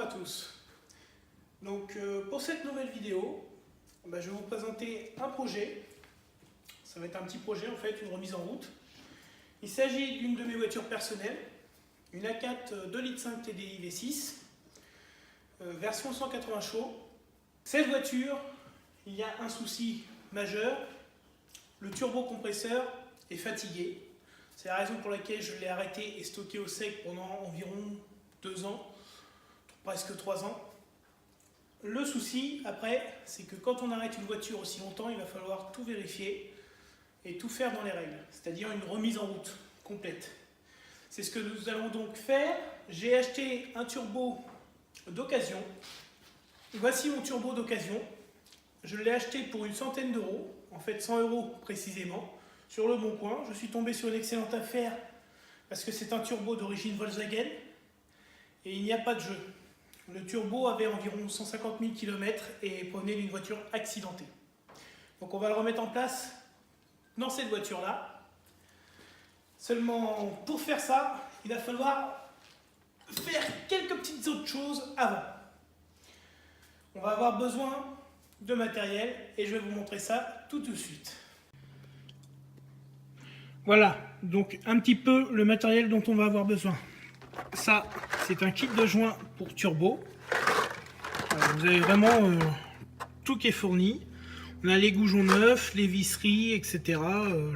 à tous. Donc pour cette nouvelle vidéo, je vais vous présenter un projet. Ça va être un petit projet en fait, une remise en route. Il s'agit d'une de mes voitures personnelles, une A4 2,5 litres TDI V6, version 180 chevaux. Cette voiture, il y a un souci majeur, le turbocompresseur est fatigué. C'est la raison pour laquelle je l'ai arrêté et stocké au sec pendant environ 2 ans, presque 3 ans. Le souci, après, c'est que quand on arrête une voiture aussi longtemps, il va falloir tout vérifier et tout faire dans les règles, c'est-à-dire une remise en route complète. C'est ce que nous allons donc faire. J'ai acheté un turbo d'occasion. Voici mon turbo d'occasion. Je l'ai acheté pour une centaine d'euros, en fait 100 € précisément, sur le bon coin. Je suis tombé sur une excellente affaire parce que c'est un turbo d'origine Volkswagen et il n'y a pas de jeu. Le turbo avait environ 150 000 km et provenait d'une voiture accidentée. Donc on va le remettre en place dans cette voiture-là. Seulement, pour faire ça, il va falloir faire quelques petites autres choses avant. On va avoir besoin de matériel et je vais vous montrer ça tout de suite. Voilà, donc un petit peu le matériel dont on va avoir besoin. Ça, c'est un kit de joint pour turbo. Vous avez vraiment tout qui est fourni. On a les goujons neufs, les visseries, etc.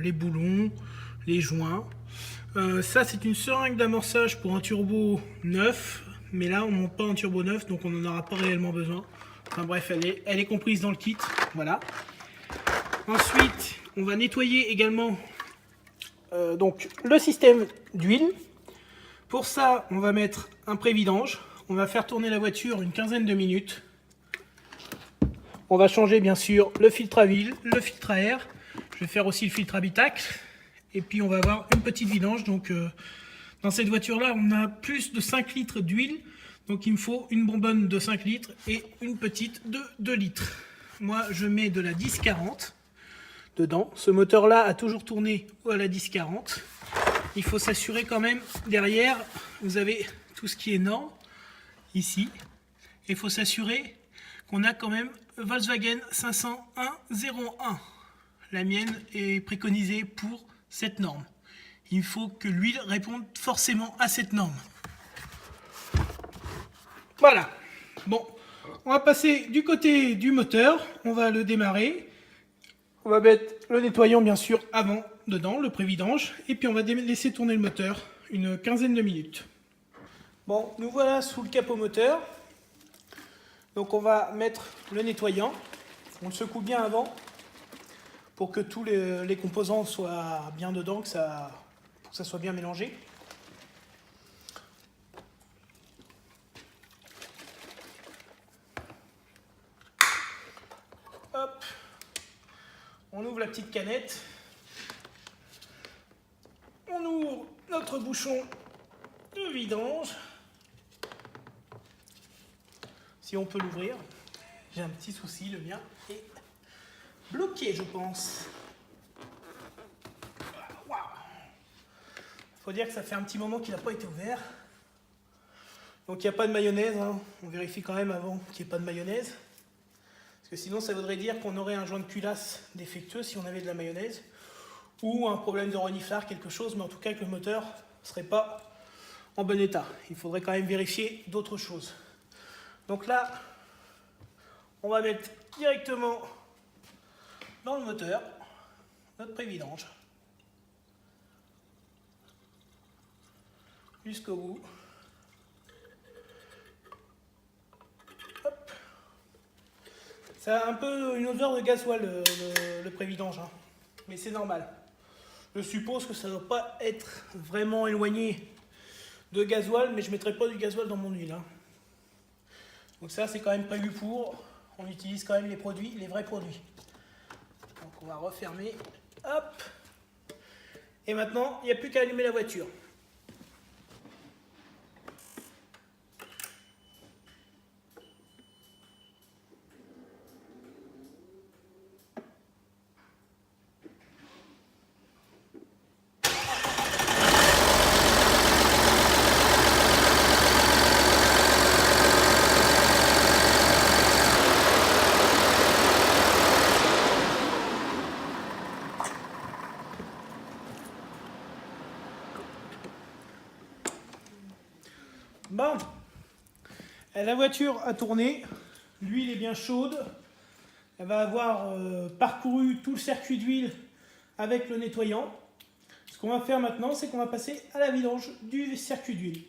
Les boulons, les joints. Ça, c'est une seringue d'amorçage pour un turbo neuf. Mais là, on ne monte pas un turbo neuf, donc on n'en aura pas réellement besoin. Enfin bref, elle est comprise dans le kit. Voilà. Ensuite, on va nettoyer également donc, le système d'huile. Pour ça, on va mettre un pré-vidange. On va faire tourner la voiture une quinzaine de minutes. On va changer bien sûr le filtre à huile, le filtre à air. Je vais faire aussi le filtre habitacle. Et puis on va avoir une petite vidange. Donc dans cette voiture-là, on a plus de 5 litres d'huile. Donc il me faut une bonbonne de 5 litres et une petite de 2 litres. Moi, je mets de la 10-40 dedans. Ce moteur-là a toujours tourné à la 10-40. Il faut s'assurer quand même, derrière, vous avez tout ce qui est norme, ici. Il faut s'assurer qu'on a quand même Volkswagen 50101. La mienne est préconisée pour cette norme. Il faut que l'huile réponde forcément à cette norme. Voilà. Bon, on va passer du côté du moteur. On va le démarrer. On va mettre le nettoyant bien sûr avant dedans, le pré-vidange. Et puis on va laisser tourner le moteur une quinzaine de minutes. Bon, nous voilà sous le capot moteur. Donc on va mettre le nettoyant. On le secoue bien avant pour que tous les composants soient bien dedans, pour que ça soit bien mélangé. Hop. On ouvre la petite canette. On ouvre notre bouchon de vidange. Si on peut l'ouvrir. J'ai un petit souci, le mien est bloqué, je pense. Wow. Faut dire que ça fait un petit moment qu'il n'a pas été ouvert. Donc il n'y a pas de mayonnaise, hein. On vérifie quand même avant qu'il n'y ait pas de mayonnaise. Parce que sinon ça voudrait dire qu'on aurait un joint de culasse défectueux si on avait de la mayonnaise. Ou un problème de reniflard, quelque chose, mais en tout cas que le moteur ne serait pas en bon état. Il faudrait quand même vérifier d'autres choses. Donc là, on va mettre directement dans le moteur notre pré-vidange. Jusqu'au bout. Hop. Ça a un peu une odeur de gasoil, le pré-vidange, hein. Mais c'est normal. Je suppose que ça ne doit pas être vraiment éloigné de gasoil, mais je ne mettrai pas du gasoil dans mon huile, hein. Donc ça, c'est quand même prévu pour. On utilise quand même les produits, les vrais produits. Donc on va refermer. Hop. Et maintenant, il n'y a plus qu'à allumer la voiture. La voiture a tourné, l'huile est bien chaude. Elle va avoir parcouru tout le circuit d'huile avec le nettoyant. Ce qu'on va faire maintenant, c'est qu'on va passer à la vidange du circuit d'huile.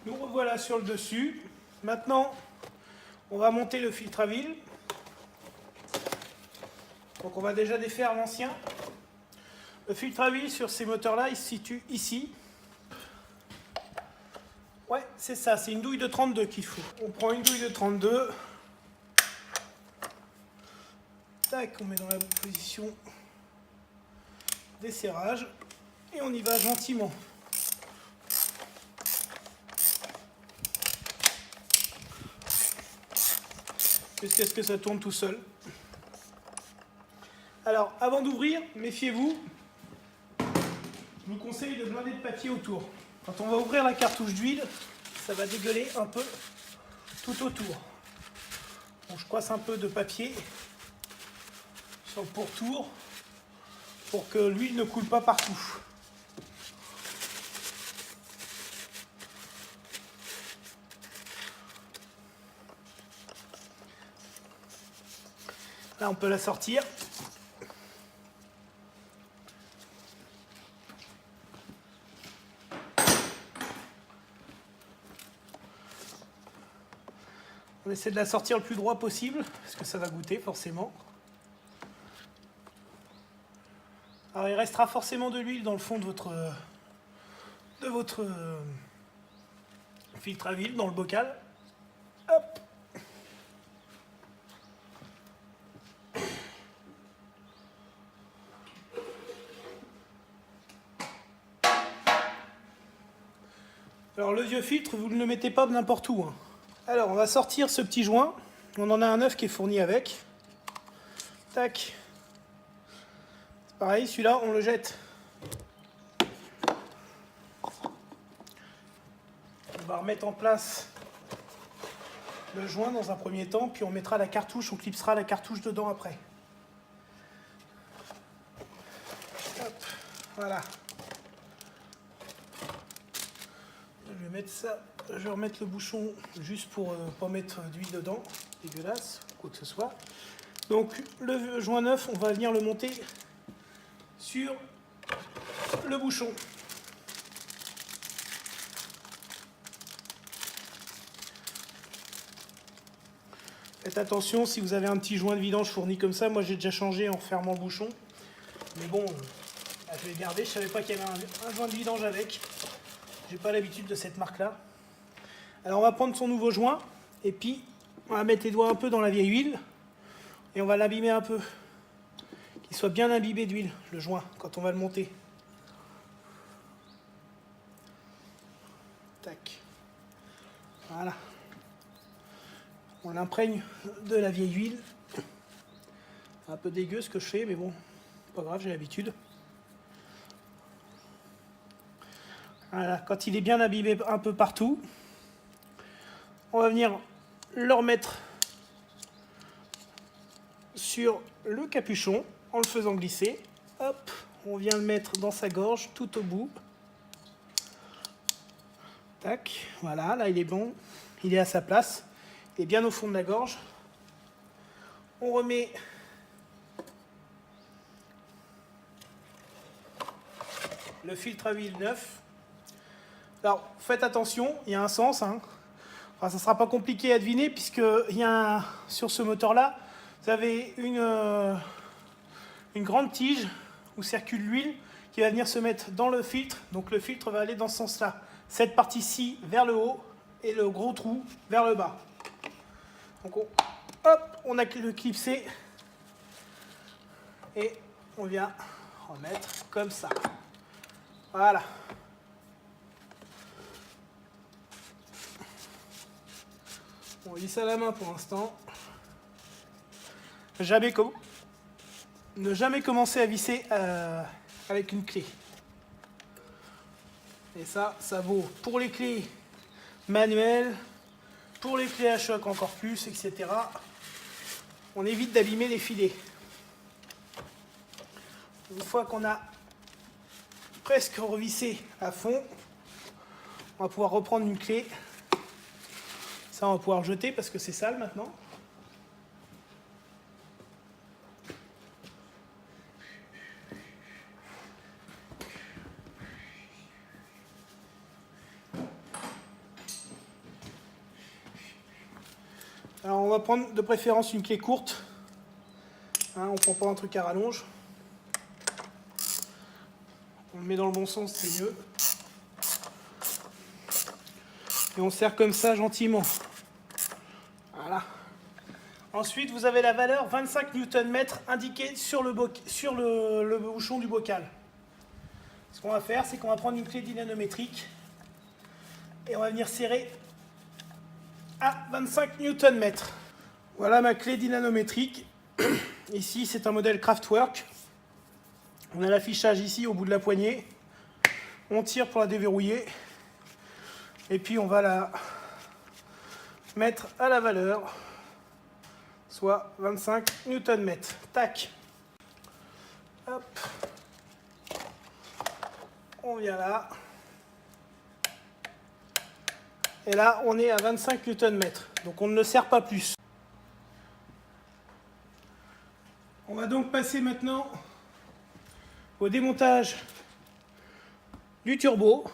Nous revoilà sur le dessus. Maintenant, on va monter le filtre à huile. Donc on va déjà défaire l'ancien. Le filtre à huile sur ces moteurs-là, il se situe ici. Ouais, c'est ça, c'est une douille de 32 qu'il faut. On prend une douille de 32. Tac, on met dans la position des serrages. Et on y va gentiment. Jusqu'à ce que ça tourne tout seul. Alors, avant d'ouvrir, méfiez-vous. Je vous conseille de blinder de papier autour. Quand on va ouvrir la cartouche d'huile, ça va dégueuler un peu tout autour. Bon, je coince un peu de papier sur le pourtour pour que l'huile ne coule pas partout. Là, on peut la sortir. On essaie de la sortir le plus droit possible, parce que ça va goûter forcément. Alors il restera forcément de l'huile dans le fond de votre filtre à huile, dans le bocal. Hop. Alors le vieux filtre, vous ne le mettez pas n'importe où, hein. Alors, on va sortir ce petit joint. On en a un neuf qui est fourni avec. Tac. C'est pareil, celui-là, on le jette. On va remettre en place le joint dans un premier temps, puis on mettra la cartouche, on clipsera la cartouche dedans après. Hop, voilà. Je vais mettre ça. Je vais remettre le bouchon juste pour ne pas mettre d'huile dedans, dégueulasse, quoi que ce soit. Donc le joint neuf, on va venir le monter sur le bouchon. Faites attention si vous avez un petit joint de vidange fourni comme ça. Moi j'ai déjà changé en fermant le bouchon. Mais bon, je vais garder. Je savais pas qu'il y avait un joint de vidange avec. J'ai pas l'habitude de cette marque là. Alors on va prendre son nouveau joint et puis on va mettre les doigts un peu dans la vieille huile et on va l'abîmer un peu. Qu'il soit bien imbibé d'huile, le joint, quand on va le monter. Tac. Voilà. On l'imprègne de la vieille huile. Un peu dégueu ce que je fais, mais bon, pas grave, j'ai l'habitude. Voilà, quand il est bien imbibé un peu partout, on va venir le remettre sur le capuchon en le faisant glisser. Hop, on vient le mettre dans sa gorge tout au bout. Tac, voilà, là il est bon, il est à sa place, il est bien au fond de la gorge. On remet le filtre à huile neuf. Alors faites attention, il y a un sens, hein. Enfin, ça ne sera pas compliqué à deviner puisque sur ce moteur-là, vous avez une grande tige où circule l'huile qui va venir se mettre dans le filtre. Donc le filtre va aller dans ce sens-là. Cette partie-ci vers le haut et le gros trou vers le bas. Donc hop, on a le clipsé et on vient remettre comme ça. Voilà. On lisse à la main pour l'instant. Ne jamais commencer à visser avec une clé. Et ça vaut pour les clés manuelles, pour les clés à choc encore plus, etc. On évite d'abîmer les filets. Une fois qu'on a presque revissé à fond, on va pouvoir reprendre une clé. Ça, on va pouvoir jeter parce que c'est sale maintenant. Alors on va prendre de préférence une clé courte. Hein, on ne prend pas un truc à rallonge. On le met dans le bon sens, c'est mieux. Et on serre comme ça gentiment. Voilà. Ensuite, vous avez la valeur 25 Nm indiquée sur le bouchon du bocal. Ce qu'on va faire, c'est qu'on va prendre une clé dynamométrique et on va venir serrer à 25 Nm. Voilà ma clé dynamométrique. Ici, c'est un modèle Kraftwerk. On a l'affichage ici au bout de la poignée. On tire pour la déverrouiller. Et puis, on va la mettre à la valeur, soit 25 Nm. Tac. Hop. On vient là. Et là, on est à 25 Nm. Donc, on ne le serre pas plus. On va donc passer maintenant au démontage du turbo.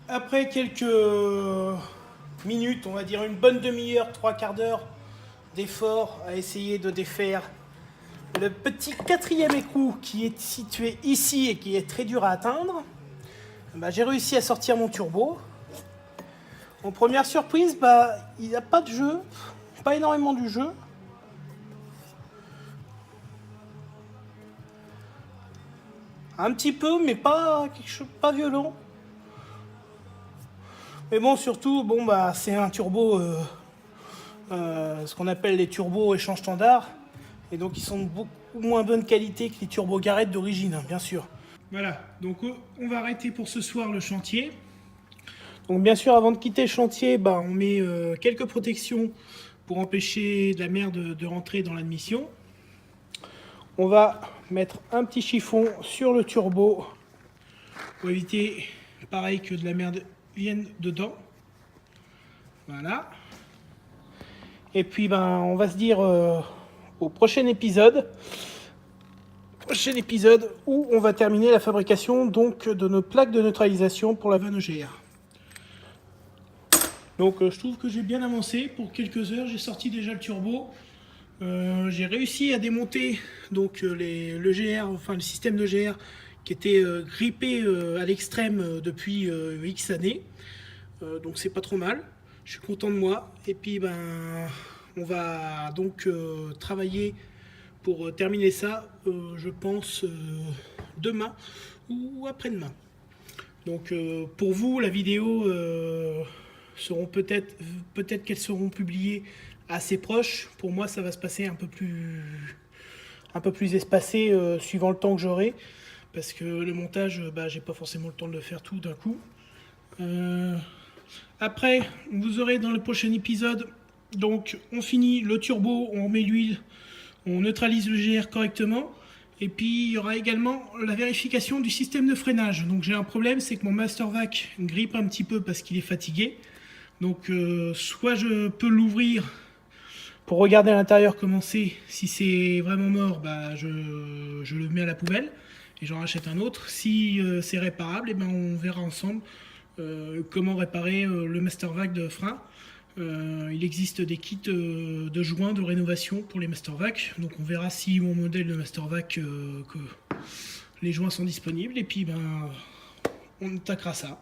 Après quelques minutes, on va dire une bonne demi-heure, 3/4 d'heure d'effort à essayer de défaire le petit 4e écrou qui est situé ici et qui est très dur à atteindre, j'ai réussi à sortir mon turbo. En première surprise, il n'y a pas de jeu, pas énormément du jeu. Un petit peu, mais pas violent. Mais bon, surtout, bon, bah, c'est un turbo, ce qu'on appelle les turbos échange standard. Et donc, ils sont de beaucoup moins bonne qualité que les turbos Garrett d'origine, hein, bien sûr. Voilà, donc on va arrêter pour ce soir le chantier. Donc bien sûr, avant de quitter le chantier, bah, on met quelques protections pour empêcher de la mer de rentrer dans l'admission. On va mettre un petit chiffon sur le turbo pour éviter, pareil, que de la merde vienne dedans. Voilà. Et puis ben, on va se dire au prochain épisode. Où on va terminer la fabrication donc de nos plaques de neutralisation pour la vanne EGR. Donc je trouve que j'ai bien avancé pour quelques heures. J'ai sorti déjà le turbo. J'ai réussi à démonter donc le GR, enfin le système de GR qui était grippé à l'extrême depuis X années. Donc c'est pas trop mal. Je suis content de moi. Et puis ben on va donc travailler pour terminer ça, je pense demain ou après-demain. Donc pour vous, la vidéo seront peut-être qu'elles seront publiées assez proches. Pour moi, ça va se passer un peu plus espacé suivant le temps que j'aurai, parce que le montage, bah, j'ai pas forcément le temps de le faire tout d'un coup. Après, vous aurez dans le prochain épisode, donc on finit le turbo, on met l'huile, on neutralise le GR correctement. Et puis il y aura également la vérification du système de freinage. Donc j'ai un problème, c'est que mon Mastervac grippe un petit peu parce qu'il est fatigué. Donc soit je peux l'ouvrir pour regarder à l'intérieur comment c'est. Si c'est vraiment mort, bah, je le mets à la poubelle et j'en rachète un autre. Si c'est réparable, et ben on verra ensemble comment réparer le Mastervac de frein. Il existe des kits de joints de rénovation pour les Mastervac, donc on verra si mon modèle de Mastervac que les joints sont disponibles, et puis ben on attaquera ça.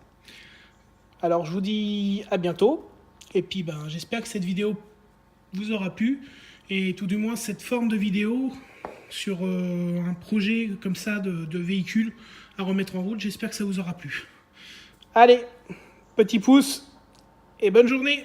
Alors je vous dis à bientôt, et puis ben j'espère que cette vidéo vous aura plu, et tout du moins cette forme de vidéo sur un projet comme ça de véhicule à remettre en route, j'espère que ça vous aura plu. Allez, petit pouce et bonne journée.